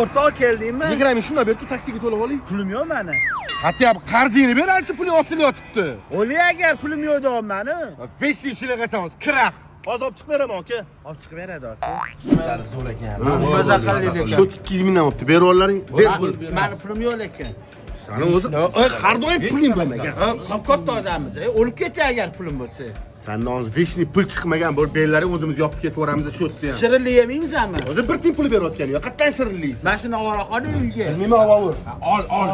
o'rtoq keldingmi? 20 ming shunday berib taksiga to'lab oling. Pulim yo'q meni. Hatta qarzingni ber, ancha puli osilib yotibdi. O'li agar pulim yo'q deyapman meni. 500 shilling qilsangiz, kirax. Hozir olib chiqib beraman aka. Olib chiqib beradi aka. Nimalari zo'r ekan. Maza qildik ekan. Shu 200 mingdan olibdi. Berib olaring. Ber pul. Meni pulim yo'q lekin. Sani o'zi har doim puling bo'lmagan. Katta odammiz, o'lib ketay agar pulim bo'lsa. Sandan hozir veshni pul chiqmagan, bu bellaring o'zimiz yopib ketaveramiz shu yerda ham. Shirinli yemaysizmi? Hozir bir tiyin pul berayotgani yo'q. Qayerdan shirinliysiz? Mashina olib qoling uyga. Bilmayman, avval. Ol.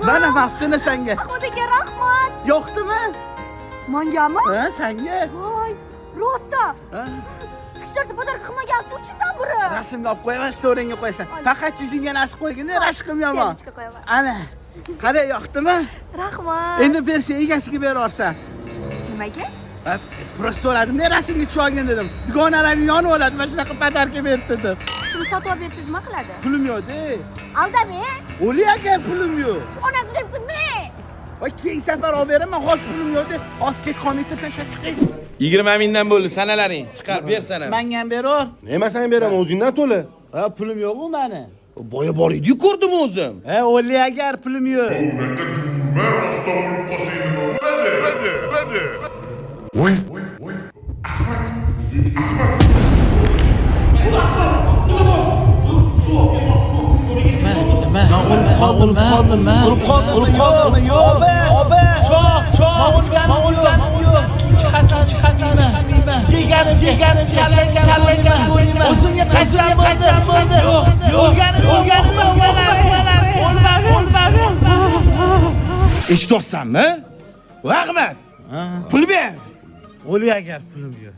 Mana vaftini senga. Xudoga rahmat. Yo'qdimi? Mangami? Ha, senga. Voy, rosta. Ha? Qishirsa podar qilmagan suvchidan buri. Rasmni olib qo'yaman, storingga qo'yasan. Faqat yuzingga nasib qo'ygin, rashqim yomon. Serishga qo'yaman. Ana. Qara yoqdimi? Rahmat. Endi versiya egasiga berarsan. Nimaga? Ha, espresso so'radim-da, rasmga tushib olgin dedim. Dugonalaring yonib oladi, mana shunaqa padarka berib dedim. Shuni sotib olib bersiz nima qiladi? Pulim yo'q-da. Aldame. O'li agar pulim yo'q. Onasi debsiz men. Voy, keyingi safar olib beraman, hozir pulim yo'q-da. Hozir ket qonitni tashlab chiqing. 20 mingdan bo'ldi, sanalaring. Chiqarib ber sana. Menga ham berar. Nima sen beraman, o'zingdan to'la. Ha, pulim yo'q-ku meni. Boya bor edi-ku, ko'rdim o'zim. Ha, o'li agar pulim yo'q. Voy. O'lib qoldim. Yo'q. Chiqasan. Yeganim sallangan qo'yman. O'zimga qasam bo'ldi. O'lganim o'lmadim. Eshityapsanmi? Rahmat. Pul ber. O'li agar pulim yo'q.